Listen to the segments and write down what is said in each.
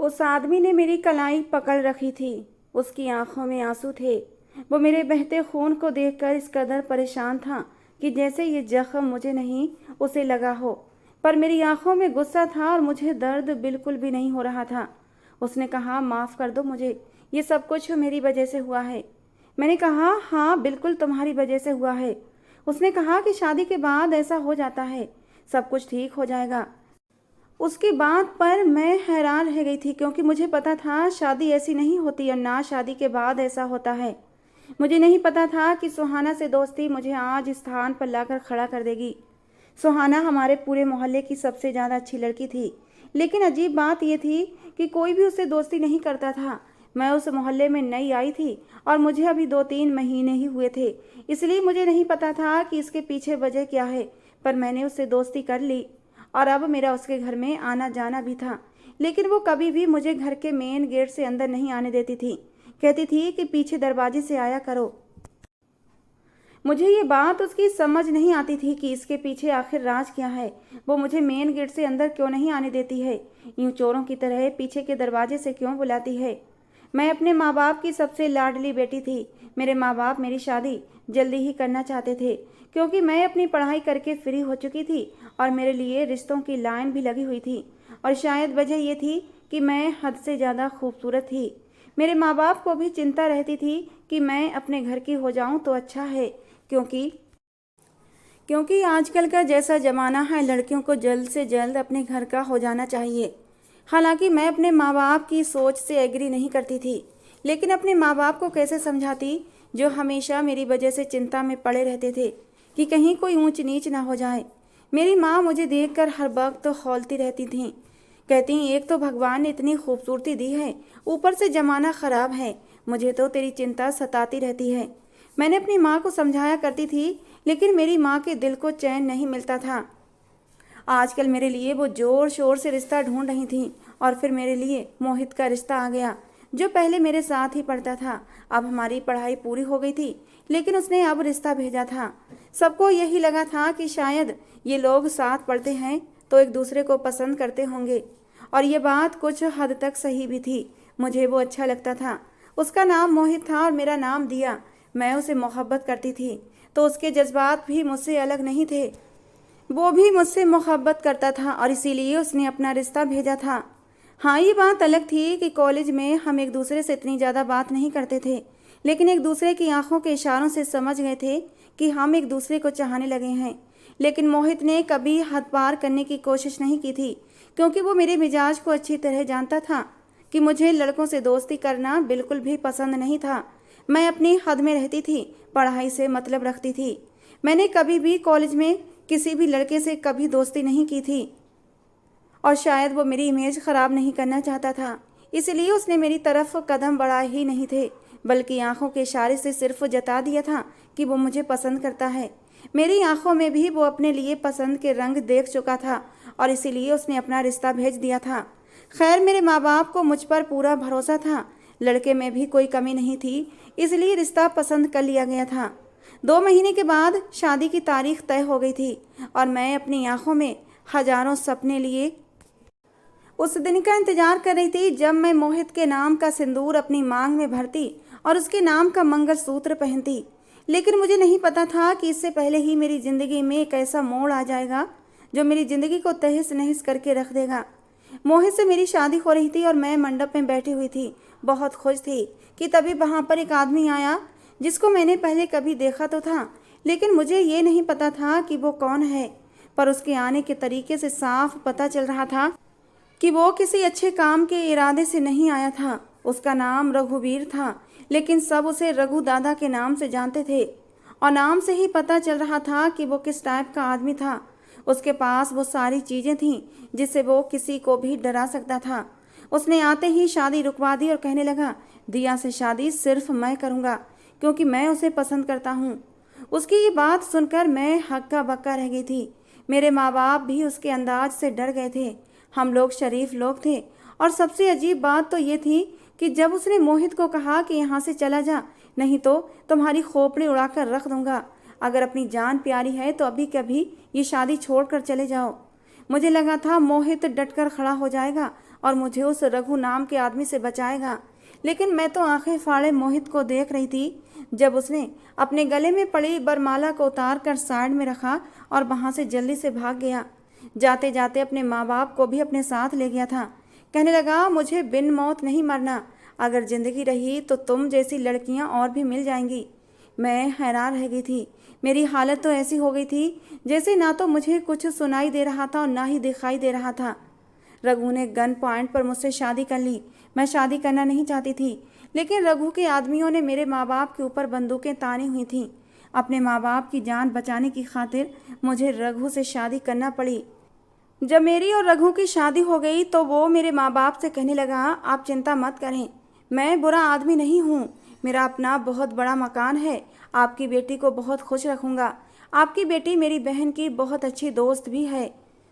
उस आदमी ने मेरी कलाई पकड़ रखी थी। उसकी आंखों में आंसू थे। वो मेरे बहते खून को देखकर इस कदर परेशान था कि जैसे ये जख्म मुझे नहीं उसे लगा हो। पर मेरी आंखों में गुस्सा था और मुझे दर्द बिल्कुल भी नहीं हो रहा था। उसने कहा, माफ़ कर दो मुझे, ये सब कुछ मेरी वजह से हुआ है। मैंने कहा, हाँ बिल्कुल तुम्हारी वजह से हुआ है। उसने कहा कि शादी के बाद ऐसा हो जाता है, सब कुछ ठीक हो जाएगा। उसकी बात पर मैं हैरान रह गई थी, क्योंकि मुझे पता था शादी ऐसी नहीं होती और ना शादी के बाद ऐसा होता है। मुझे नहीं पता था कि सुहाना से दोस्ती मुझे आज इस स्थान पर लाकर खड़ा कर देगी। सुहाना हमारे पूरे मोहल्ले की सबसे ज़्यादा अच्छी लड़की थी, लेकिन अजीब बात यह थी कि कोई भी उससे दोस्ती नहीं करता था। मैं उस मोहल्ले में नई आई थी और मुझे अभी 2-3 महीने ही हुए थे, इसलिए मुझे नहीं पता था कि इसके पीछे वजह क्या है। पर मैंने उससे दोस्ती कर ली और अब मेरा उसके घर में आना जाना भी था। लेकिन वो कभी भी मुझे घर के मेन गेट से अंदर नहीं आने देती थी। कहती थी कि पीछे दरवाजे से आया करो। मुझे ये बात उसकी समझ नहीं आती थी कि इसके पीछे आखिर राज क्या है। वो मुझे मेन गेट से अंदर क्यों नहीं आने देती है, यूं चोरों की तरह पीछे के दरवाजे से क्यों बुलाती है। मैं अपने माँ बाप की सबसे लाडली बेटी थी। मेरे माँ बाप मेरी शादी जल्दी ही करना चाहते थे, क्योंकि मैं अपनी पढ़ाई करके फ्री हो चुकी थी और मेरे लिए रिश्तों की लाइन भी लगी हुई थी। और शायद वजह ये थी कि मैं हद से ज़्यादा खूबसूरत थी। मेरे माँ बाप को भी चिंता रहती थी कि मैं अपने घर की हो जाऊं तो अच्छा है, क्योंकि क्योंकि आजकल का जैसा ज़माना है, लड़कियों को जल्द से जल्द अपने घर का हो जाना चाहिए। हालांकि मैं अपने माँ बाप की सोच से एग्री नहीं करती थी, लेकिन अपने माँ बाप को कैसे समझाती, जो हमेशा मेरी वजह से चिंता में पड़े रहते थे कि कहीं कोई ऊंच नीच ना हो जाए। मेरी माँ मुझे देखकर हर वक्त तो खौलती रहती थीं। कहती, एक तो भगवान ने इतनी खूबसूरती दी है, ऊपर से ज़माना ख़राब है, मुझे तो तेरी चिंता सताती रहती है। मैंने अपनी माँ को समझाया करती थी, लेकिन मेरी माँ के दिल को चैन नहीं मिलता था। आजकल मेरे लिए वो ज़ोर शोर से रिश्ता ढूंढ रही थी और फिर मेरे लिए मोहित का रिश्ता आ गया, जो पहले मेरे साथ ही पढ़ता था। अब हमारी पढ़ाई पूरी हो गई थी, लेकिन उसने अब रिश्ता भेजा था। सबको यही लगा था कि शायद ये लोग साथ पढ़ते हैं तो एक दूसरे को पसंद करते होंगे, और ये बात कुछ हद तक सही भी थी। मुझे वो अच्छा लगता था। उसका नाम मोहित था और मेरा नाम दिया। मैं उसे मोहब्बत करती थी, तो उसके जज्बात भी मुझसे अलग नहीं थे। वो भी मुझसे मोहब्बत करता था और इसीलिए उसने अपना रिश्ता भेजा था। हाँ, ये बात अलग थी कि कॉलेज में हम एक दूसरे से इतनी ज़्यादा बात नहीं करते थे, लेकिन एक दूसरे की आंखों के इशारों से समझ गए थे कि हम एक दूसरे को चाहने लगे हैं। लेकिन मोहित ने कभी हद पार करने की कोशिश नहीं की थी, क्योंकि वो मेरे मिजाज को अच्छी तरह जानता था कि मुझे लड़कों से दोस्ती करना बिल्कुल भी पसंद नहीं था। मैं अपनी हद में रहती थी, पढ़ाई से मतलब रखती थी। मैंने कभी भी कॉलेज में किसी भी लड़के से कभी दोस्ती नहीं की थी, और शायद वो मेरी इमेज ख़राब नहीं करना चाहता था, इसलिए उसने मेरी तरफ कदम बढ़ाए ही नहीं थे, बल्कि आंखों के इशारे से सिर्फ जता दिया था कि वो मुझे पसंद करता है। मेरी आंखों में भी वो अपने लिए पसंद के रंग देख चुका था और इसीलिए उसने अपना रिश्ता भेज दिया था। खैर, मेरे माँ बाप को मुझ पर पूरा भरोसा था, लड़के में भी कोई कमी नहीं थी, इसलिए रिश्ता पसंद कर लिया गया था। 2 महीने के बाद शादी की तारीख तय हो गई थी और मैं अपनी आंखों में हजारों सपने लिए उस दिन का इंतजार कर रही थी जब मैं मोहित के नाम का सिंदूर अपनी मांग में भरती और उसके नाम का मंगलसूत्र पहनती। लेकिन मुझे नहीं पता था कि इससे पहले ही मेरी ज़िंदगी में एक ऐसा मोड़ आ जाएगा जो मेरी ज़िंदगी को तहस नहस करके रख देगा। मोहित से मेरी शादी हो रही थी और मैं मंडप में बैठी हुई थी, बहुत खुश थी कि तभी वहाँ पर एक आदमी आया जिसको मैंने पहले कभी देखा तो था, लेकिन मुझे ये नहीं पता था कि वो कौन है। पर उसके आने के तरीके से साफ पता चल रहा था कि वो किसी अच्छे काम के इरादे से नहीं आया था। उसका नाम रघुवीर था, लेकिन सब उसे रघु दादा के नाम से जानते थे, और नाम से ही पता चल रहा था कि वो किस टाइप का आदमी था। उसके पास वो सारी चीज़ें थीं जिससे वो किसी को भी डरा सकता था। उसने आते ही शादी रुकवा दी और कहने लगा, दिया से शादी सिर्फ मैं करूँगा, क्योंकि मैं उसे पसंद करता हूँ। उसकी ये बात सुनकर मैं हक्का बक्का रह गई थी। मेरे माँ बाप भी उसके अंदाज से डर गए थे। हम लोग शरीफ लोग थे, और सबसे अजीब बात तो ये थी कि जब उसने मोहित को कहा कि यहाँ से चला जा, नहीं तो तुम्हारी खोपड़ी उड़ाकर रख दूंगा, अगर अपनी जान प्यारी है तो अभी कभी ये शादी छोड़कर चले जाओ। मुझे लगा था मोहित डटकर खड़ा हो जाएगा और मुझे उस रघु नाम के आदमी से बचाएगा। लेकिन मैं तो आंखें फाड़े मोहित को देख रही थी जब उसने अपने गले में पड़ी बरमाला को उतार कर साइड में रखा और वहां से जल्दी से भाग गया। जाते जाते अपने माँ बाप को भी अपने साथ ले गया था। कहने लगा, मुझे बिन मौत नहीं मरना, अगर जिंदगी रही तो तुम जैसी लड़कियां और भी मिल जाएंगी। मैं हैरान रह गई थी। मेरी हालत तो ऐसी हो गई थी जैसे ना तो मुझे कुछ सुनाई दे रहा था और ना ही दिखाई दे रहा था। रघु ने गन पॉइंट पर मुझसे शादी कर ली। मैं शादी करना नहीं चाहती थी, लेकिन रघु के आदमियों ने मेरे माँ बाप के ऊपर बंदूकें तानी हुई थीं। अपने माँ बाप की जान बचाने की खातिर मुझे रघु से शादी करना पड़ी। जब मेरी और रघु की शादी हो गई तो वो मेरे माँ बाप से कहने लगा, आप चिंता मत करें, मैं बुरा आदमी नहीं हूँ, मेरा अपना बहुत बड़ा मकान है, आपकी बेटी को बहुत खुश रखूँगा। आपकी बेटी मेरी बहन की बहुत अच्छी दोस्त भी है।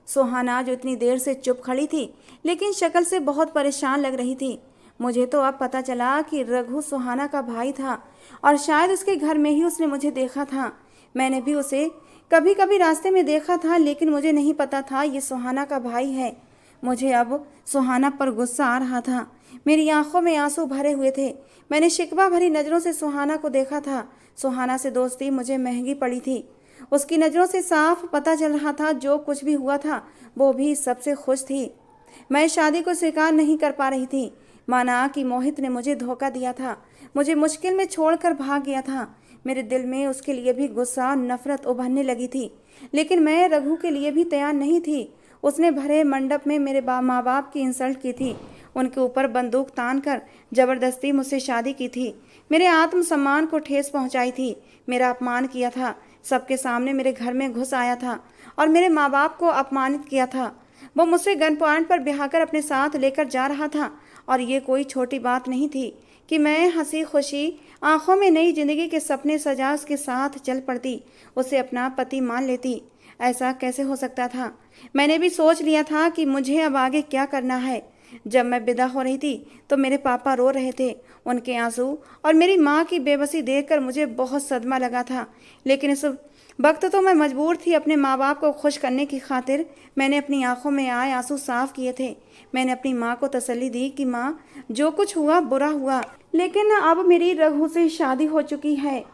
सुहाना, जो इतनी देर से चुप खड़ी थी लेकिन शक्ल से बहुत परेशान लग रही थी। मुझे तो अब पता चला कि रघु सुहाना का भाई था और शायद उसके घर में ही उसने मुझे देखा था। मैंने भी उसे कभी कभी रास्ते में देखा था, लेकिन मुझे नहीं पता था ये सुहाना का भाई है। मुझे अब सुहाना पर गुस्सा आ रहा था। मेरी आंखों में आंसू भरे हुए थे। मैंने शिकवा भरी नज़रों से सुहाना को देखा था। सुहाना से दोस्ती मुझे महंगी पड़ी थी। उसकी नज़रों से साफ पता चल रहा था जो कुछ भी हुआ था वो भी सबसे खुश थी। मैं शादी को स्वीकार नहीं कर पा रही थी। माना कि मोहित ने मुझे धोखा दिया था, मुझे मुश्किल में छोड़कर भाग गया था। मेरे दिल में उसके लिए भी गुस्सा, नफरत उभरने लगी थी, लेकिन मैं रघु के लिए भी तैयार नहीं थी। उसने भरे मंडप में मेरे माँ बाप की इंसल्ट की थी, उनके ऊपर बंदूक तान कर जबरदस्ती मुझसे शादी की थी, मेरे आत्मसम्मान को ठेस पहुंचाई थी, मेरा अपमान किया था, सबके सामने मेरे घर में घुस आया था और मेरे माँ बाप को अपमानित किया था। वो मुझसे गन पॉइंट पर बिहाकर अपने साथ लेकर जा रहा था और ये कोई छोटी बात नहीं थी कि मैं हंसी खुशी आंखों में नई जिंदगी के सपने सजा उसके साथ चल पड़ती, उसे अपना पति मान लेती। ऐसा कैसे हो सकता था? मैंने भी सोच लिया था कि मुझे अब आगे क्या करना है। जब मैं विदा हो रही थी तो मेरे पापा रो रहे थे। उनके आंसू और मेरी माँ की बेबसी देखकर मुझे बहुत सदमा लगा था, लेकिन इस वक्त तो मैं मजबूर थी अपने माँ बाप को खुश करने की खातिर। मैंने अपनी आंखों में आए आंसू साफ किए थे। मैंने अपनी माँ को तसल्ली दी कि माँ, जो कुछ हुआ बुरा हुआ, लेकिन अब मेरी रघु से शादी हो चुकी है।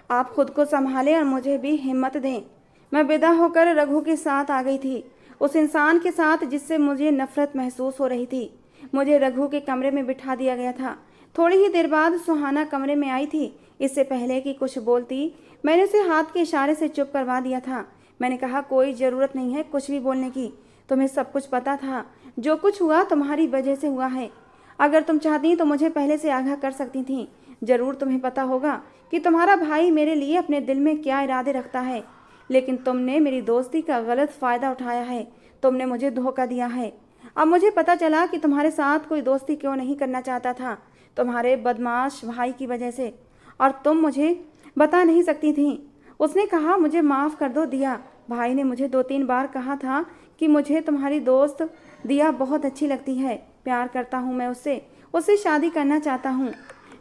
आप खुद को संभालें और मुझे भी हिम्मत दें। मैं विदा होकर रघु के साथ आ गई थी, उस इंसान के साथ जिससे मुझे नफरत महसूस हो रही थी। मुझे रघु के कमरे में बिठा दिया गया था। थोड़ी ही देर बाद सुहाना कमरे में आई थी। इससे पहले कि कुछ बोलती, मैंने उसे हाथ के इशारे से चुप करवा दिया था। मैंने कहा, कोई ज़रूरत नहीं है कुछ भी बोलने की, तुम्हें सब कुछ पता था, जो कुछ हुआ तुम्हारी वजह से हुआ है। अगर तुम चाहती तो मुझे पहले से आगाह कर सकती थी। ज़रूर तुम्हें पता होगा कि तुम्हारा भाई मेरे लिए अपने दिल में क्या इरादे रखता है, लेकिन तुमने मेरी दोस्ती का गलत फ़ायदा उठाया है, तुमने मुझे धोखा दिया है। अब मुझे पता चला कि तुम्हारे साथ कोई दोस्ती क्यों नहीं करना चाहता था, तुम्हारे बदमाश भाई की वजह से, और तुम मुझे बता नहीं सकती थी। उसने कहा, मुझे माफ़ कर दो दिया। भाई ने मुझे 2-3 बार कहा था कि मुझे तुम्हारी दोस्त दिया बहुत अच्छी लगती है, प्यार करता हूँ मैं उससे शादी करना चाहता हूँ।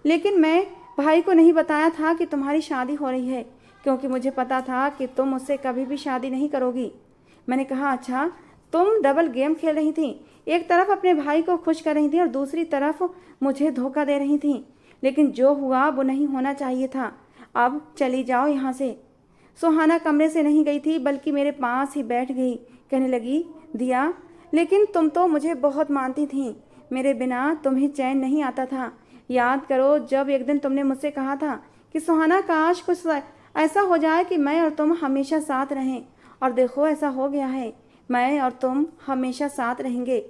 लेकिन मैं भाई को नहीं बताया था कि तुम्हारी शादी हो रही है, क्योंकि मुझे पता था कि तुम मुझसे कभी भी शादी नहीं करोगी। मैंने कहा, अच्छा, तुम डबल गेम खेल रही थी, एक तरफ अपने भाई को खुश कर रही थी और दूसरी तरफ मुझे धोखा दे रही थी। लेकिन जो हुआ वो नहीं होना चाहिए था। अब चली जाओ यहाँ से। सुहाना कमरे से नहीं गई थी, बल्कि मेरे पास ही बैठ गई। कहने लगी, दिया, लेकिन तुम तो मुझे बहुत मानती थी, मेरे बिना तुम्हें चैन नहीं आता था। याद करो जब एक दिन तुमने मुझसे कहा था कि सुहाना, काश कुछ ऐसा हो जाए कि मैं और तुम हमेशा साथ रहें, और देखो ऐसा हो गया है, मैं और तुम हमेशा साथ रहेंगे।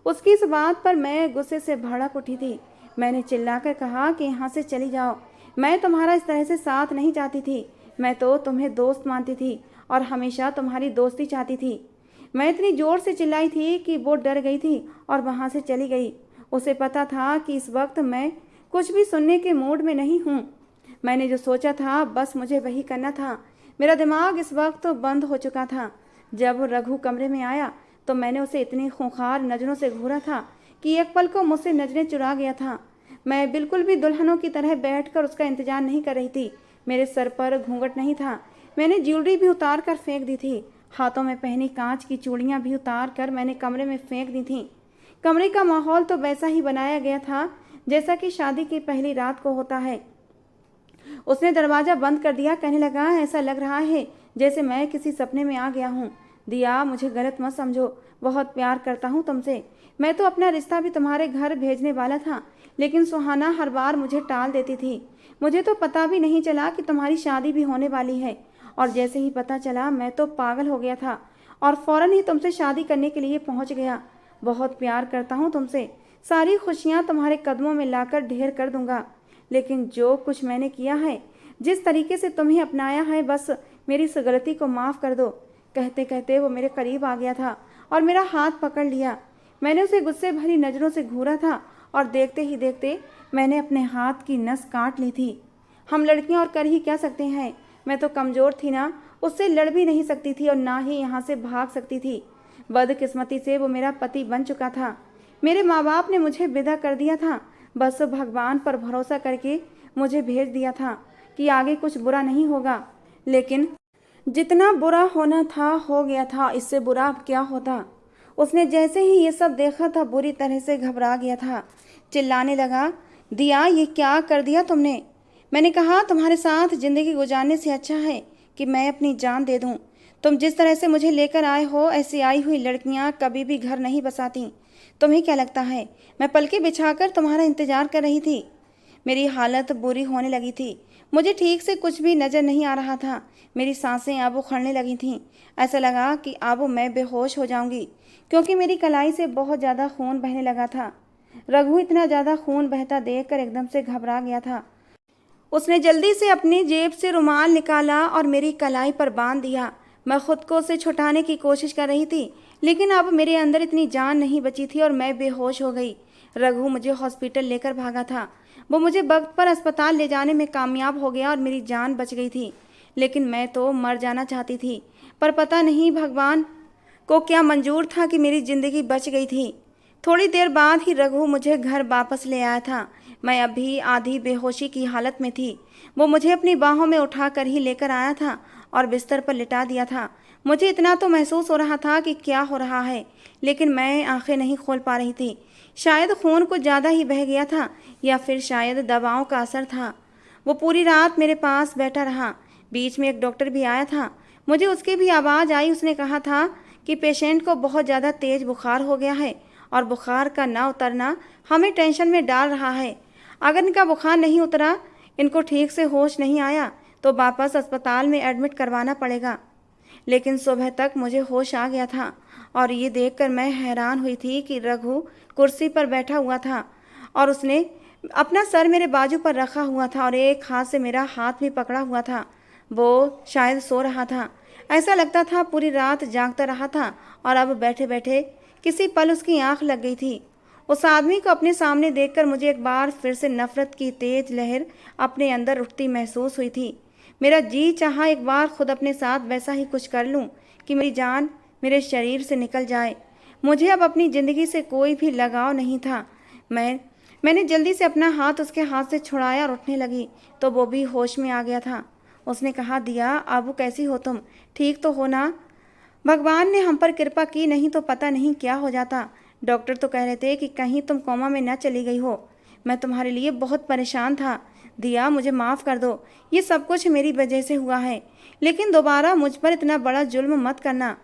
उसकी इस बात पर मैं गुस्से से भड़क उठी थी। मैंने चिल्लाकर कहा कि यहाँ से चली जाओ, मैं तुम्हारा इस तरह से साथ नहीं चाहती थी। मैं तो तुम्हें दोस्त मानती थी और हमेशा तुम्हारी दोस्ती चाहती थी। मैं इतनी ज़ोर से चिल्लाई थी कि वो डर गई थी और वहाँ से चली गई। उसे पता था कि इस वक्त मैं कुछ भी सुनने के मूड में नहीं हूँ। मैंने जो सोचा था बस मुझे वही करना था। मेरा दिमाग इस वक्त बंद हो चुका था। जब रघु कमरे में आया तो मैंने उसे इतनी खूंखार नज़रों से घूरा था कि एक पल को मुझसे नज़रें चुरा गया था। मैं बिल्कुल भी दुल्हनों की तरह बैठकर उसका इंतजार नहीं कर रही थी। मेरे सर पर घूंघट नहीं था। मैंने ज्वेलरी भी उतार कर फेंक दी थी। हाथों में पहनी कांच की चूड़ियाँ भी उतार कर मैंने कमरे में फेंक दी थीं। कमरे का माहौल तो वैसा ही बनाया गया था जैसा कि शादी की पहली रात को होता है। उसने दरवाज़ा बंद कर दिया। कहने लगा, ऐसा लग रहा है जैसे मैं किसी सपने में आ गया हूँ। दिया, मुझे गलत मत समझो, बहुत प्यार करता हूँ तुमसे। मैं तो अपना रिश्ता भी तुम्हारे घर भेजने वाला था, लेकिन सुहाना हर बार मुझे टाल देती थी। मुझे तो पता भी नहीं चला कि तुम्हारी शादी भी होने वाली है, और जैसे ही पता चला मैं तो पागल हो गया था और फ़ौरन ही तुमसे शादी करने के लिए पहुँच गया। बहुत प्यार करता हूँ तुमसे, सारी खुशियाँ तुम्हारे कदमों में लाकर ढेर कर दूंगा। लेकिन जो कुछ मैंने किया है, जिस तरीके से तुम्हें अपनाया है, बस मेरी इस गलती को माफ़ कर दो। कहते कहते वो मेरे करीब आ गया था और मेरा हाथ पकड़ लिया। मैंने उसे गुस्से भरी नज़रों से घूरा था और देखते ही देखते मैंने अपने हाथ की नस काट ली थी। हम लड़कियां और कर ही क्या सकते हैं। मैं तो कमज़ोर थी ना, उससे लड़ भी नहीं सकती थी और ना ही यहाँ से भाग सकती थी। बदकिस्मती से वो मेरा पति बन चुका था। मेरे माँ बाप ने मुझे विदा कर दिया था। बस भगवान पर भरोसा करके मुझे भेज दिया था कि आगे कुछ बुरा नहीं होगा। लेकिन जितना बुरा होना था हो गया था, इससे बुरा अब क्या होता। उसने जैसे ही ये सब देखा था बुरी तरह से घबरा गया था। चिल्लाने लगा, दिया, ये क्या कर दिया तुमने? मैंने कहा, तुम्हारे साथ ज़िंदगी गुजारने से अच्छा है कि मैं अपनी जान दे दूं। तुम जिस तरह से मुझे लेकर आए हो, ऐसी आई हुई लड़कियां कभी भी घर नहीं बसाती। तुम्हें क्या लगता है मैं पलके बिछाकर तुम्हारा इंतजार कर रही थी? मेरी हालत बुरी होने लगी थी। मुझे ठीक से कुछ भी नज़र नहीं आ रहा था। मेरी सांसें अब उखड़ने लगी थीं। ऐसा लगा कि अब मैं बेहोश हो जाऊंगी, क्योंकि मेरी कलाई से बहुत ज़्यादा खून बहने लगा था। रघु इतना ज़्यादा खून बहता देखकर एकदम से घबरा गया था। उसने जल्दी से अपनी जेब से रुमाल निकाला और मेरी कलाई पर बांध दिया। मैं खुद को उसे छुटाने की कोशिश कर रही थी, लेकिन अब मेरे अंदर इतनी जान नहीं बची थी और मैं बेहोश हो गई। रघु मुझे हॉस्पिटल लेकर भागा था। वो मुझे वक्त पर अस्पताल ले जाने में कामयाब हो गया और मेरी जान बच गई थी। लेकिन मैं तो मर जाना चाहती थी, पर पता नहीं भगवान को क्या मंजूर था कि मेरी ज़िंदगी बच गई थी। थोड़ी देर बाद ही रघु मुझे घर वापस ले आया था। मैं अभी आधी बेहोशी की हालत में थी। वो मुझे अपनी बाहों में उठा कर ही लेकर आया था और बिस्तर पर लिटा दिया था। मुझे इतना तो महसूस हो रहा था कि क्या हो रहा है, लेकिन मैं आंखें नहीं खोल पा रही थी। शायद खून कुछ ज़्यादा ही बह गया था, या फिर शायद दवाओं का असर था। वो पूरी रात मेरे पास बैठा रहा। बीच में एक डॉक्टर भी आया था। मुझे उसकी भी आवाज़ आई। उसने कहा था कि पेशेंट को बहुत ज़्यादा तेज़ बुखार हो गया है और बुखार का ना उतरना हमें टेंशन में डाल रहा है। अगर इनका बुखार नहीं उतरा, इनको ठीक से होश नहीं आया, तो वापस अस्पताल में एडमिट करवाना पड़ेगा। लेकिन सुबह तक मुझे होश आ गया था और ये देखकर मैं हैरान हुई थी कि रघु कुर्सी पर बैठा हुआ था और उसने अपना सर मेरे बाजू पर रखा हुआ था और एक हाथ से मेरा हाथ भी पकड़ा हुआ था। वो शायद सो रहा था। ऐसा लगता था पूरी रात जागता रहा था और अब बैठे बैठे किसी पल उसकी आंख लग गई थी। उस आदमी को अपने सामने देखकर मुझे एक बार फिर से नफरत की तेज लहर अपने अंदर उठती महसूस हुई थी। मेरा जी चाहा एक बार खुद अपने साथ वैसा ही कुछ कर लूं कि मेरी जान मेरे शरीर से निकल जाए। मुझे अब अपनी ज़िंदगी से कोई भी लगाव नहीं था। मैंने जल्दी से अपना हाथ उसके हाथ से छुड़ाया और उठने लगी तो वो भी होश में आ गया था। उसने कहा, दिया, अब कैसी हो तुम? ठीक तो हो ना? भगवान ने हम पर कृपा की, नहीं तो पता नहीं क्या हो जाता। डॉक्टर तो कह रहे थे कि कहीं तुम कोमा में न चली गई हो। मैं तुम्हारे लिए बहुत परेशान था। दिया, मुझे माफ़ कर दो। ये सब कुछ मेरी वजह से हुआ है, लेकिन दोबारा मुझ पर इतना बड़ा जुल्म मत करना।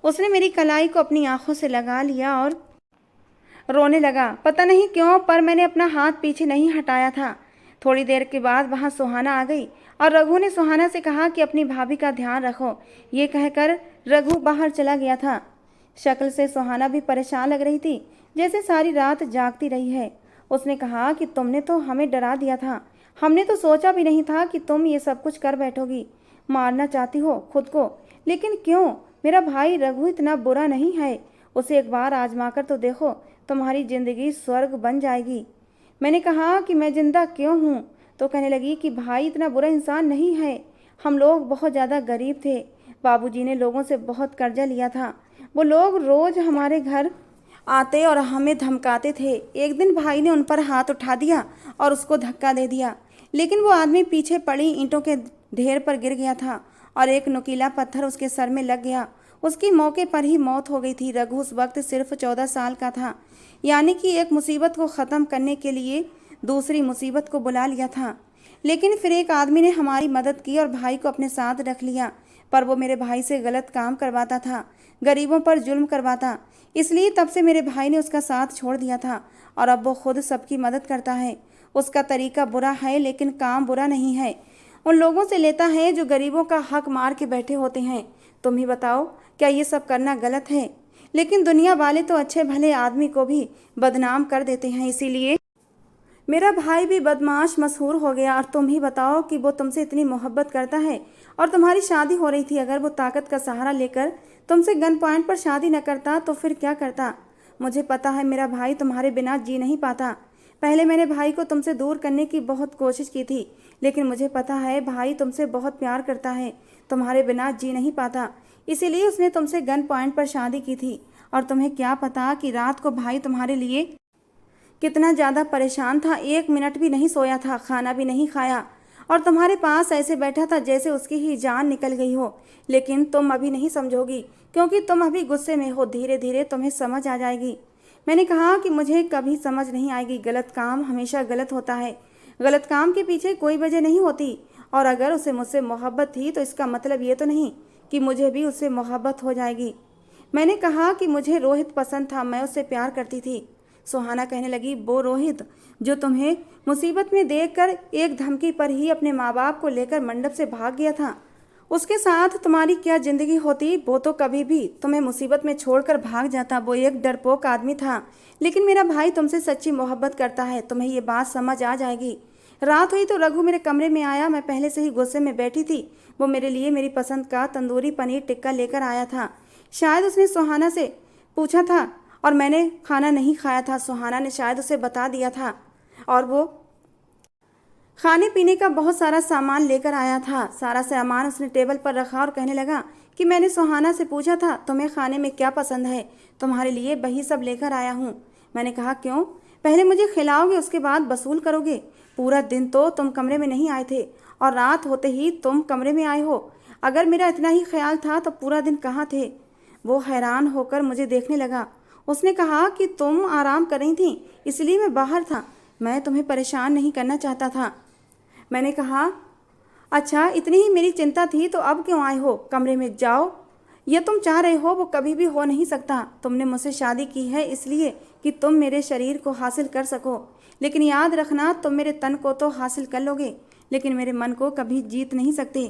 उसने मेरी कलाई को अपनी आंखों से लगा लिया और रोने लगा। पता नहीं क्यों, पर मैंने अपना हाथ पीछे नहीं हटाया था। थोड़ी देर के बाद वहाँ सुहाना आ गई और रघु ने सुहाना से कहा कि अपनी भाभी का ध्यान रखो। ये कहकर रघु बाहर चला गया था। शक्ल से सुहाना भी परेशान लग रही थी, जैसे सारी रात जागती रही है। उसने कहा कि तुमने तो हमें डरा दिया था। हमने तो सोचा भी नहीं था कि तुम ये सब कुछ कर बैठोगी। मारना चाहती हो खुद को, लेकिन क्यों? मेरा भाई रघु इतना बुरा नहीं है। उसे एक बार आजमा कर तो देखो, तुम्हारी ज़िंदगी स्वर्ग बन जाएगी। मैंने कहा कि मैं जिंदा क्यों हूँ? तो कहने लगी कि भाई इतना बुरा इंसान नहीं है। हम लोग बहुत ज़्यादा गरीब थे। बाबूजी ने लोगों से बहुत कर्जा लिया था। वो लोग रोज़ हमारे घर आते और हमें धमकाते थे। एक दिन भाई ने उन पर हाथ उठा दिया और उसको धक्का दे दिया, लेकिन वो आदमी पीछे पड़ी ईंटों के ढेर पर गिर गया था और एक नुकीला पत्थर उसके सर में लग गया। उसकी मौके पर ही मौत हो गई थी। रघु उस वक्त सिर्फ 14 साल का था, यानी कि एक मुसीबत को ख़त्म करने के लिए दूसरी मुसीबत को बुला लिया था। लेकिन फिर एक आदमी ने हमारी मदद की और भाई को अपने साथ रख लिया, पर वो मेरे भाई से गलत काम करवाता था, गरीबों पर जुल्म करवाता। इसलिए तब से मेरे भाई ने उसका साथ छोड़ दिया था और अब वो खुद सबकी मदद करता है। उसका तरीका बुरा है लेकिन काम बुरा नहीं है। उन लोगों से लेता है जो गरीबों का हक मार के बैठे होते हैं। तुम ही बताओ, क्या ये सब करना गलत है? लेकिन दुनिया वाले तो अच्छे भले आदमी को भी बदनाम कर देते हैं। इसीलिए मेरा भाई भी बदमाश मशहूर हो गया। और तुम ही बताओ कि वो तुमसे इतनी मोहब्बत करता है और तुम्हारी शादी हो रही थी। अगर वो ताकत का सहारा लेकर तुमसे गन पॉइंट पर शादी न करता तो फिर क्या करता? मुझे पता है मेरा भाई तुम्हारे बिना जी नहीं पाता। पहले मैंने भाई को तुमसे दूर करने की बहुत कोशिश की थी, लेकिन मुझे पता है भाई तुमसे बहुत प्यार करता है, तुम्हारे बिना जी नहीं पाता। इसीलिए उसने तुमसे गन पॉइंट पर शादी की थी। और तुम्हें क्या पता कि रात को भाई तुम्हारे लिए कितना ज़्यादा परेशान था। 1 मिनट भी नहीं सोया था, खाना भी नहीं खाया और तुम्हारे पास ऐसे बैठा था जैसे उसकी ही जान निकल गई हो। लेकिन तुम अभी नहीं समझोगी, क्योंकि तुम अभी गुस्से में हो। धीरे धीरे तुम्हें समझ आ जाएगी। मैंने कहा कि मुझे कभी समझ नहीं आएगी। गलत काम हमेशा गलत होता है, गलत काम के पीछे कोई वजह नहीं होती। और अगर उसे मुझसे मोहब्बत थी तो इसका मतलब ये तो नहीं कि मुझे भी उससे मोहब्बत हो जाएगी। मैंने कहा कि मुझे रोहित पसंद था, मैं उससे प्यार करती थी। सुहाना कहने लगी, वो रोहित जो तुम्हें मुसीबत में देखकर एक धमकी पर ही अपने माँ बाप को लेकर मंडप से भाग गया था, उसके साथ तुम्हारी क्या जिंदगी होती? वो तो कभी भी तुम्हें मुसीबत में छोड़कर भाग जाता। वो एक डरपोक आदमी था। लेकिन मेरा भाई तुमसे सच्ची मोहब्बत करता है, तुम्हें ये बात समझ आ जाएगी। रात हुई तो रघु मेरे कमरे में आया। मैं पहले से ही गुस्से में बैठी थी। वो मेरे लिए मेरी पसंद का तंदूरी पनीर टिक्का लेकर आया था। शायद उसने सुहाना से पूछा था और मैंने खाना नहीं खाया था। सुहाना ने शायद उसे बता दिया था और वो खाने पीने का बहुत सारा सामान लेकर आया था। सारा सामान उसने टेबल पर रखा और कहने लगा कि मैंने सुहाना से पूछा था तुम्हें खाने में क्या पसंद है, तुम्हारे लिए वही सब लेकर आया हूँ। मैंने कहा क्यों? पहले मुझे खिलाओगे, उसके बाद वसूल करोगे। पूरा दिन तो तुम कमरे में नहीं आए थे और रात होते ही तुम कमरे में आए हो। अगर मेरा इतना ही ख्याल था तो पूरा दिन कहाँ थे? वो हैरान होकर मुझे देखने लगा। उसने कहा कि तुम आराम कर रही थी, इसलिए मैं बाहर था। मैं तुम्हें परेशान नहीं करना चाहता था। मैंने कहा अच्छा, इतनी ही मेरी चिंता थी तो अब क्यों आए हो? कमरे में जाओ। ये तुम चाह रहे हो वो कभी भी हो नहीं सकता। तुमने मुझसे शादी की है इसलिए कि तुम मेरे शरीर को हासिल कर सको, लेकिन याद रखना तुम मेरे तन को तो हासिल कर लोगे लेकिन मेरे मन को कभी जीत नहीं सकते।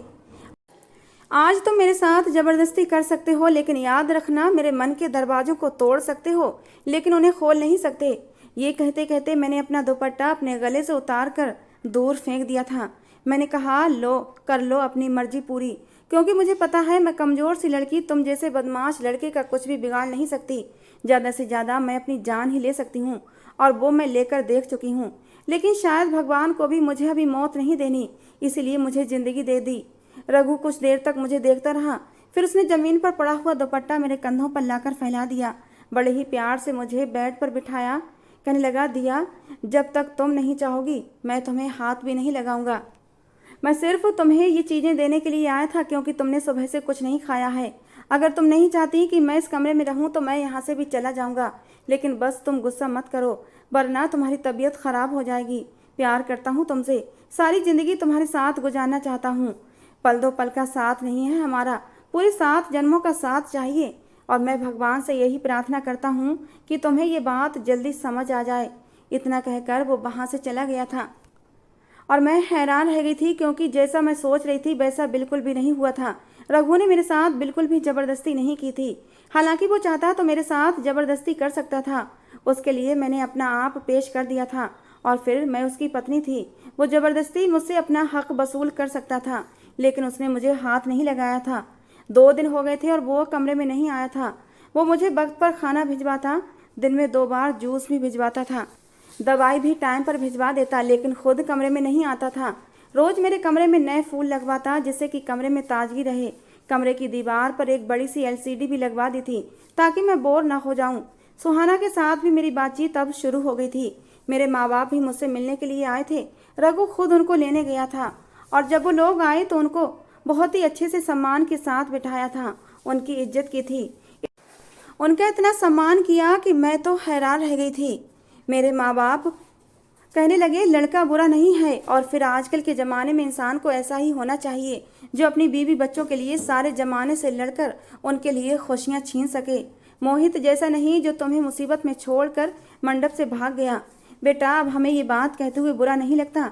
आज तुम मेरे साथ ज़बरदस्ती कर सकते हो, लेकिन याद रखना मेरे मन के दरवाज़ों को तोड़ सकते हो लेकिन उन्हें खोल नहीं सकते। ये कहते कहते मैंने अपना दुपट्टा अपने गले से उतार कर दूर फेंक दिया था। मैंने कहा लो, कर लो अपनी मर्जी पूरी, क्योंकि मुझे पता है मैं कमज़ोर सी लड़की तुम जैसे बदमाश लड़के का कुछ भी बिगाड़ नहीं सकती। ज़्यादा से ज़्यादा मैं अपनी जान ही ले सकती हूँ और वो मैं लेकर देख चुकी हूँ। लेकिन शायद भगवान को भी मुझे अभी मौत नहीं देनी, इसीलिए मुझे ज़िंदगी दे दी। रघु कुछ देर तक मुझे देखता रहा, फिर उसने ज़मीन पर पड़ा हुआ दुपट्टा मेरे कंधों पर लाकर फैला दिया। बड़े ही प्यार से मुझे बेड पर बिठाया। कहने लगा, दिया, जब तक तुम नहीं चाहोगी मैं तुम्हें हाथ भी नहीं लगाऊंगा। मैं सिर्फ तुम्हें ये चीज़ें देने के लिए आया था क्योंकि तुमने सुबह से कुछ नहीं खाया है। अगर तुम नहीं चाहती कि मैं इस कमरे में रहूं तो मैं यहाँ से भी चला जाऊंगा, लेकिन बस तुम गुस्सा मत करो वरना तुम्हारी तबीयत ख़राब हो जाएगी। प्यार करता हूँ तुमसे, सारी ज़िंदगी तुम्हारे साथ गुजारना चाहता हूँ। पल दो पल का साथ नहीं है हमारा, पूरे 7 जन्मों का साथ चाहिए। और मैं भगवान से यही प्रार्थना करता हूँ कि तुम्हें ये बात जल्दी समझ आ जाए। इतना कहकर वो वहाँ से चला गया था और मैं हैरान रह गई थी क्योंकि जैसा मैं सोच रही थी वैसा बिल्कुल भी नहीं हुआ था। रघु ने मेरे साथ बिल्कुल भी ज़बरदस्ती नहीं की थी। हालांकि वो चाहता तो मेरे साथ ज़बरदस्ती कर सकता था, उसके लिए मैंने अपना आप पेश कर दिया था और फिर मैं उसकी पत्नी थी। वो ज़बरदस्ती मुझसे अपना हक वसूल कर सकता था, लेकिन उसने मुझे हाथ नहीं लगाया था। 2 दिन हो गए थे और वो कमरे में नहीं आया था। वो मुझे वक्त पर खाना भिजवाता, दिन में 2 बार जूस भी भिजवाता था, दवाई भी टाइम पर भिजवा देता, लेकिन खुद कमरे में नहीं आता था। रोज़ मेरे कमरे में नए फूल लगवाता जिससे कि कमरे में ताजगी रहे। कमरे की दीवार पर एक बड़ी सी LCD भी लगवा दी थी ताकि मैं बोर ना हो जाऊं। सुहाना के साथ भी मेरी बातचीत अब शुरू हो गई थी। मेरे माँ बाप भी मुझसे मिलने के लिए आए थे। रघु खुद उनको लेने गया था और जब वो लोग आए तो उनको बहुत ही अच्छे से सम्मान के साथ बिठाया था उनकी इज्जत की थी, उनका इतना सम्मान किया कि मैं तो हैरान रह गई थी। मेरे माँ बाप कहने लगे लड़का बुरा नहीं है, और फिर आजकल के ज़माने में इंसान को ऐसा ही होना चाहिए जो अपनी बीवी बच्चों के लिए सारे ज़माने से लड़कर उनके लिए खुशियाँ छीन सके। मोहित जैसा नहीं जो तुम्हें मुसीबत में छोड़कर मंडप से भाग गया। बेटा, अब हमें ये बात कहते हुए बुरा नहीं लगता,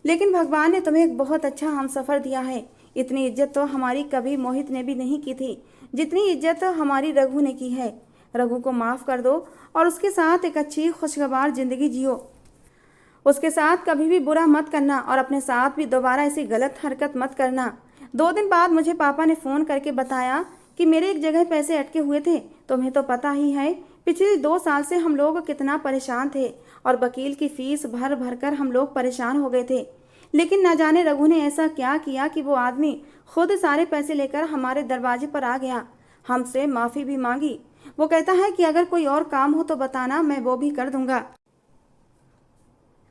लेकिन भगवान ने तुम्हें एक बहुत अच्छा हमसफ़र दिया है। इतनी इज्जत तो हमारी कभी मोहित ने भी नहीं की थी जितनी इज्जत हमारी रघु ने की है। रघु को माफ़ कर दो और उसके साथ एक अच्छी खुशगवार ज़िंदगी जियो। उसके साथ कभी भी बुरा मत करना और अपने साथ भी दोबारा ऐसी गलत हरकत मत करना। 2 दिन बाद मुझे पापा ने फ़ोन करके बताया कि मेरे एक जगह पैसे अटके हुए थे। तुम्हें तो पता ही है पिछले 2 साल से हम लोग कितना परेशान थे, और वकील की फीस भर भर कर हम लोग परेशान हो गए थे। लेकिन न जाने रघु ने ऐसा क्या किया कि वो आदमी खुद सारे पैसे लेकर हमारे दरवाजे पर आ गया। हमसे माफ़ी भी मांगी। वो कहता है कि अगर कोई और काम हो तो बताना, मैं वो भी कर दूंगा।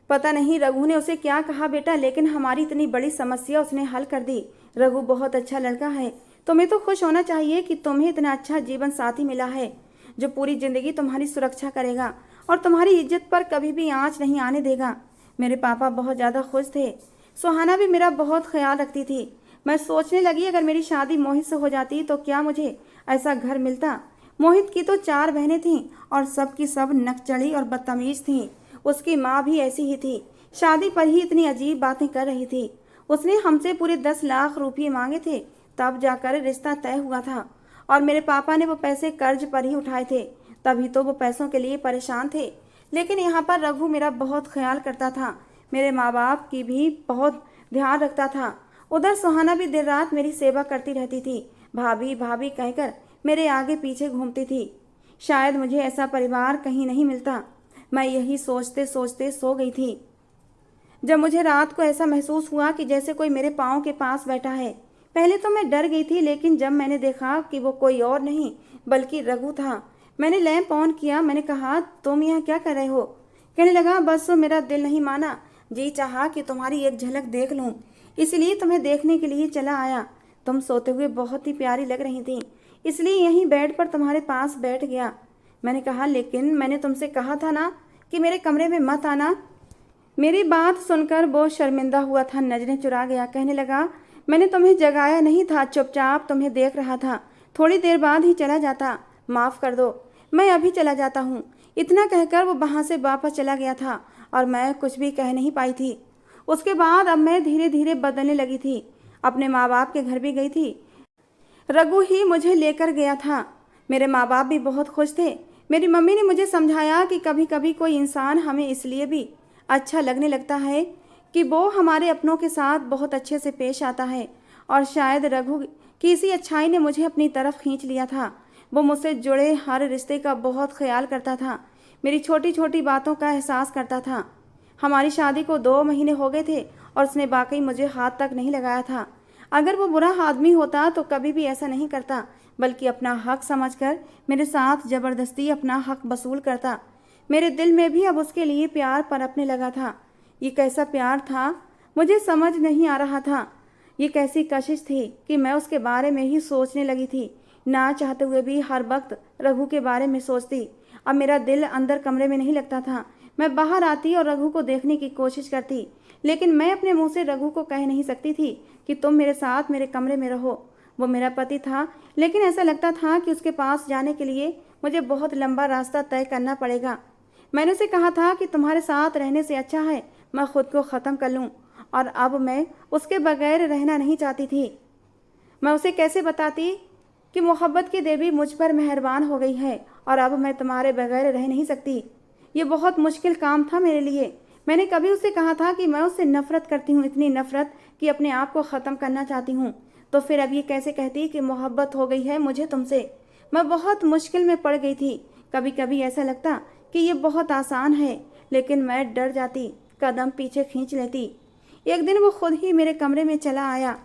पता नहीं रघु ने उसे क्या कहा बेटा, लेकिन हमारी इतनी बड़ी समस्या उसने हल कर दी। रघु बहुत अच्छा लड़का है। तुम्हें तो खुश होना चाहिए कि तुम्हें इतना अच्छा जीवन साथी मिला है जो पूरी जिंदगी तुम्हारी सुरक्षा करेगा और तुम्हारी इज्जत पर कभी भी आंच नहीं आने देगा। मेरे पापा बहुत ज़्यादा खुश थे। सुहाना भी मेरा बहुत ख्याल रखती थी। मैं सोचने लगी अगर मेरी शादी मोहित से हो जाती तो क्या मुझे ऐसा घर मिलता। मोहित की तो 4 बहनें थीं और सब की सब नकचढ़ी और बदतमीज थीं। उसकी माँ भी ऐसी ही थी, शादी पर ही इतनी अजीब बातें कर रही थी। उसने हमसे पूरे 10 लाख रुपये मांगे थे, तब जाकर रिश्ता तय हुआ था, और मेरे पापा ने वो पैसे कर्ज पर ही उठाए थे, तभी तो वो पैसों के लिए परेशान थे। लेकिन यहाँ पर रघु मेरा बहुत ख्याल करता था, मेरे माँ बाप की भी बहुत ध्यान रखता था। उधर सुहाना भी दिन रात मेरी सेवा करती रहती थी, भाभी भाभी कहकर मेरे आगे पीछे घूमती थी। शायद मुझे ऐसा परिवार कहीं नहीं मिलता। मैं यही सोचते सोचते सो गई थी जब मुझे रात को ऐसा महसूस हुआ कि जैसे कोई मेरे पाँव के पास बैठा है। पहले तो मैं डर गई थी, लेकिन जब मैंने देखा कि वो कोई और नहीं बल्कि रघु था, मैंने लैंप ऑन किया। मैंने कहा, तुम यहाँ क्या कर रहे हो? कहने लगा, बस मेरा दिल नहीं माना, जी चाहा कि तुम्हारी एक झलक देख लूँ, इसलिए तुम्हें देखने के लिए चला आया। तुम सोते हुए बहुत ही प्यारी लग रही थी, इसलिए यहीं बेड पर तुम्हारे पास बैठ गया। मैंने कहा, लेकिन मैंने तुमसे कहा था ना कि मेरे कमरे में मत आना। मेरी बात सुनकर वो शर्मिंदा हुआ था, नजरें चुरा गया। कहने लगा, मैंने तुम्हें जगाया नहीं था, चुपचाप तुम्हें देख रहा था, थोड़ी देर बाद ही चला जाता। माफ़ कर दो, मैं अभी चला जाता हूँ। इतना कहकर वो वहाँ से वापस चला गया था और मैं कुछ भी कह नहीं पाई थी। उसके बाद अब मैं धीरे धीरे बदलने लगी थी। अपने माँ बाप के घर भी गई थी, रघु ही मुझे लेकर गया था। मेरे माँ बाप भी बहुत खुश थे। मेरी मम्मी ने मुझे समझाया कि कभी कभी कोई इंसान हमें इसलिए भी अच्छा लगने लगता है कि वो हमारे अपनों के साथ बहुत अच्छे से पेश आता है, और शायद रघु की इसी अच्छाई ने मुझे अपनी तरफ खींच लिया था। वो मुझसे जुड़े हर रिश्ते का बहुत ख्याल करता था, मेरी छोटी छोटी बातों का एहसास करता था। हमारी शादी को 2 महीने हो गए थे और उसने वाकई मुझे हाथ तक नहीं लगाया था। अगर वो बुरा आदमी होता तो कभी भी ऐसा नहीं करता, बल्कि अपना हक समझकर मेरे साथ ज़बरदस्ती अपना हक वसूल करता। मेरे दिल में भी अब उसके लिए प्यार पनपने लगा था। ये कैसा प्यार था मुझे समझ नहीं आ रहा था। ये कैसी कशिश थी कि मैं उसके बारे में ही सोचने लगी थी, ना चाहते हुए भी हर वक्त रघु के बारे में सोचती। अब मेरा दिल अंदर कमरे में नहीं लगता था। मैं बाहर आती और रघु को देखने की कोशिश करती, लेकिन मैं अपने मुंह से रघु को कह नहीं सकती थी कि तुम मेरे साथ मेरे कमरे में रहो। वो मेरा पति था, लेकिन ऐसा लगता था कि उसके पास जाने के लिए मुझे बहुत लंबा रास्ता तय करना पड़ेगा। मैंने उसे कहा था कि तुम्हारे साथ रहने से अच्छा है मैं खुद को ख़त्म कर लूँ, और अब मैं उसके बगैर रहना नहीं चाहती थी। मैं उसे कैसे बताती कि मोहब्बत की देवी मुझ पर मेहरबान हो गई है और अब मैं तुम्हारे बगैर रह नहीं सकती। ये बहुत मुश्किल काम था मेरे लिए। मैंने कभी उसे कहा था कि मैं उससे नफ़रत करती हूँ, इतनी नफ़रत कि अपने आप को ख़त्म करना चाहती हूँ। तो फिर अब ये कैसे कहती कि मोहब्बत हो गई है मुझे तुमसे। मैं बहुत मुश्किल में पड़ गई थी। कभी कभी ऐसा लगता कि ये बहुत आसान है, लेकिन मैं डर जाती, कदम पीछे खींच लेती। एक दिन वो खुद ही मेरे कमरे में चला आया,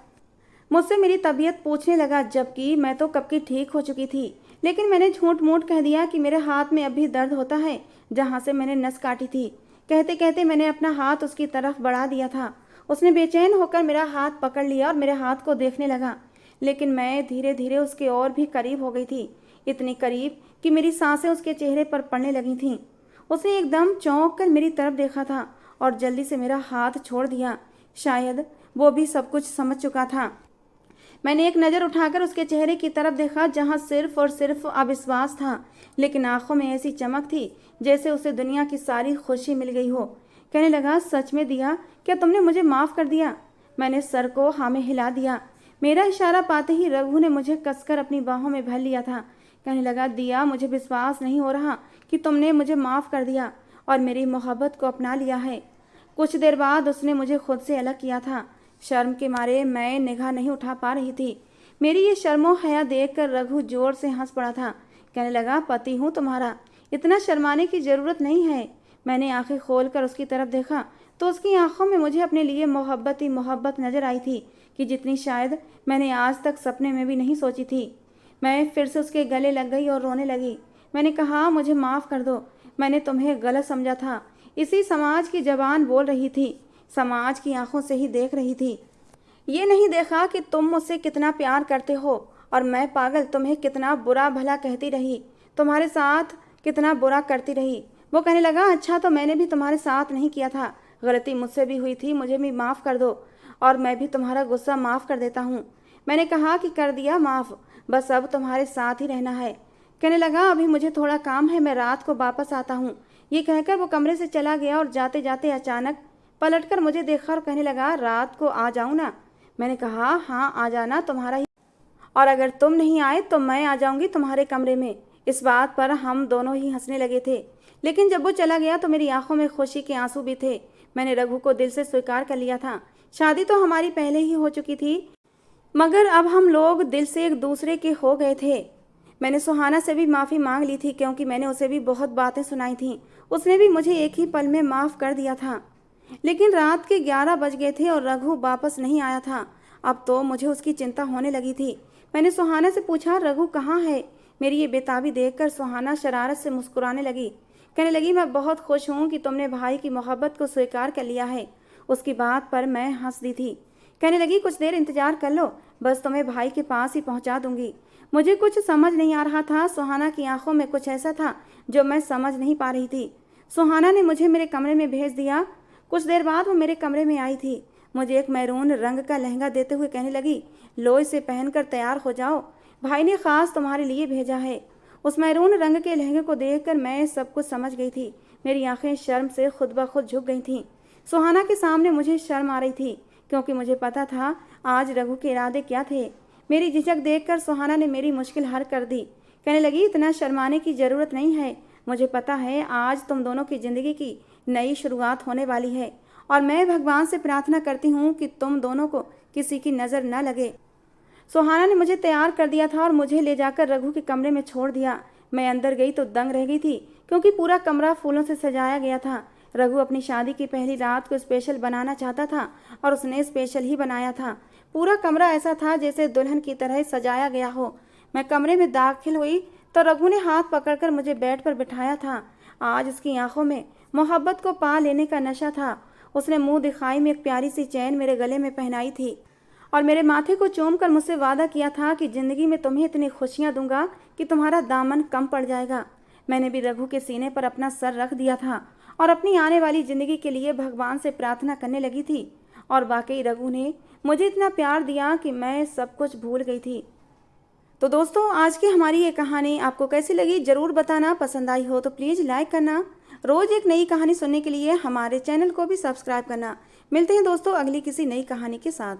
मुझसे मेरी तबीयत पूछने लगा, जबकि मैं तो कब की ठीक हो चुकी थी। लेकिन मैंने झूठ मूठ कह दिया कि मेरे हाथ में अभी दर्द होता है जहाँ से मैंने नस काटी थी। कहते कहते मैंने अपना हाथ उसकी तरफ बढ़ा दिया था। उसने बेचैन होकर मेरा हाथ पकड़ लिया और मेरे हाथ को देखने लगा। लेकिन मैं धीरे धीरे उसके और भी करीब हो गई थी, इतनी करीब कि मेरी सांसें उसके चेहरे पर पड़ने लगी थीं। उसने एकदम चौंक कर मेरी तरफ देखा था और जल्दी से मेरा हाथ छोड़ दिया। शायद वो भी सब कुछ समझ चुका था। मैंने एक नज़र उठाकर उसके चेहरे की तरफ देखा, जहां सिर्फ और सिर्फ अविश्वास था, लेकिन आंखों में ऐसी चमक थी जैसे उसे दुनिया की सारी खुशी मिल गई हो। कहने लगा, सच में दिया, क्या तुमने मुझे माफ़ कर दिया? मैंने सर को हाँ में हिला दिया। मेरा इशारा पाते ही रघु ने मुझे कसकर अपनी बाहों में भर लिया था। कहने लगा, दिया, मुझे विश्वास नहीं हो रहा कि तुमने मुझे माफ़ कर दिया और मेरी मोहब्बत को अपना लिया है। कुछ देर बाद उसने मुझे खुद से अलग किया था। शर्म के मारे मैं निगाह नहीं उठा पा रही थी। मेरी ये शर्मो हया देखकर रघु जोर से हंस पड़ा था। कहने लगा, पति हूँ तुम्हारा, इतना शर्माने की ज़रूरत नहीं है। मैंने आंखें खोलकर उसकी तरफ देखा तो उसकी आंखों में मुझे अपने लिए मोहब्बत ही मोहब्बत नजर आई थी, कि जितनी शायद मैंने आज तक सपने में भी नहीं सोची थी। मैं फिर से उसके गले लग गई और रोने लगी। मैंने कहा, मुझे माफ़ कर दो, मैंने तुम्हें गलत समझा था। इसी समाज की जबान बोल रही थी, समाज की आंखों से ही देख रही थी। ये नहीं देखा कि तुम मुझसे कितना प्यार करते हो और मैं पागल तुम्हें कितना बुरा भला कहती रही, तुम्हारे साथ कितना बुरा करती रही। वो कहने लगा, अच्छा, तो मैंने भी तुम्हारे साथ नहीं किया था, गलती मुझसे भी हुई थी, मुझे भी माफ़ कर दो और मैं भी तुम्हारा गुस्सा माफ़ कर देता हूँ। मैंने कहा कि कर दिया माफ़, बस अब तुम्हारे साथ ही रहना है। कहने लगा, अभी मुझे थोड़ा काम है, मैं रात को वापस आता हूँ। ये कहकर वो कमरे से चला गया और जाते जाते अचानक पलटकर मुझे देखा और कहने लगा, रात को आ जाऊँ ना? मैंने कहा, हाँ आ जाना, तुम्हारा ही, और अगर तुम नहीं आए तो मैं आ जाऊंगी तुम्हारे कमरे में। इस बात पर हम दोनों ही हंसने लगे थे, लेकिन जब वो चला गया तो मेरी आंखों में खुशी के आंसू भी थे। मैंने रघु को दिल से स्वीकार कर लिया था। शादी तो हमारी पहले ही हो चुकी थी, मगर अब हम लोग दिल से एक दूसरे के हो गए थे। मैंने सुहाना से भी माफ़ी मांग ली थी, क्योंकि मैंने उसे भी बहुत बातें सुनाई थीं। उसने भी मुझे एक ही पल में माफ़ कर दिया था। लेकिन रात के 11 बज गए थे और रघु वापस नहीं आया था। अब तो मुझे उसकी चिंता होने लगी थी। मैंने सुहाना से पूछा, रघु कहाँ है? मेरी ये बेताबी देखकर सुहाना शरारत से मुस्कुराने लगी। कहने लगी, मैं बहुत खुश हूँ कि तुमने भाई की मोहब्बत को स्वीकार कर लिया है। उसकी बात पर मैं हंस दी थी। कहने लगी, कुछ देर इंतजार कर लो, बस तुम्हें भाई के पास ही पहुँचा दूंगी। मुझे कुछ समझ नहीं आ रहा था। सुहाना की आंखों में कुछ ऐसा था जो मैं समझ नहीं पा रही थी। सुहाना ने मुझे मेरे कमरे में भेज दिया। कुछ देर बाद वो मेरे कमरे में आई थी। मुझे एक मैरून रंग का लहंगा देते हुए कहने लगी, लो इसे पहनकर तैयार हो जाओ, भाई ने खास तुम्हारे लिए भेजा है। उस मैरून रंग के लहंगे को देखकर मैं सब कुछ समझ गई थी। मेरी आंखें शर्म से खुद ब खुद झुक गई थीं। सुहाना के सामने मुझे शर्म आ रही थी, क्योंकि मुझे पता था आज रघु के इरादे क्या थे। मेरी झिझक देखकर सुहाना ने मेरी मुश्किल हल कर दी। कहने लगी, इतना शर्माने की ज़रूरत नहीं है, मुझे पता है आज तुम दोनों की ज़िंदगी की नई शुरुआत होने वाली है और मैं भगवान से प्रार्थना करती हूँ कि तुम दोनों को किसी की नज़र न लगे। सुहाना ने मुझे तैयार कर दिया था और मुझे ले जाकर रघु के कमरे में छोड़ दिया। मैं अंदर गई तो दंग रह गई थी, क्योंकि पूरा कमरा फूलों से सजाया गया था। रघु अपनी शादी की पहली रात को स्पेशल बनाना चाहता था और उसने स्पेशल ही बनाया था। पूरा कमरा ऐसा था जैसे दुल्हन की तरह सजाया गया हो। मैं कमरे में दाखिल हुई तो रघु ने हाथ पकड़कर मुझे बेड पर बिठाया था। आज उसकी आंखों में मोहब्बत को पा लेने का नशा था। उसने मुंह दिखाई में एक प्यारी सी चैन मेरे गले में पहनाई थी और मेरे माथे को चूमकर मुझसे वादा किया था कि ज़िंदगी में तुम्हें इतनी खुशियाँ दूंगा कि तुम्हारा दामन कम पड़ जाएगा। मैंने भी रघु के सीने पर अपना सर रख दिया था और अपनी आने वाली ज़िंदगी के लिए भगवान से प्रार्थना करने लगी थी। और वाकई रघु ने मुझे इतना प्यार दिया कि मैं सब कुछ भूल गई थी। तो दोस्तों, आज की हमारी ये कहानी आपको कैसी लगी ज़रूर बताना। पसंद आई हो तो प्लीज़ लाइक करना। रोज़ एक नई कहानी सुनने के लिए हमारे चैनल को भी सब्सक्राइब करना। मिलते हैं दोस्तों अगली किसी नई कहानी के साथ।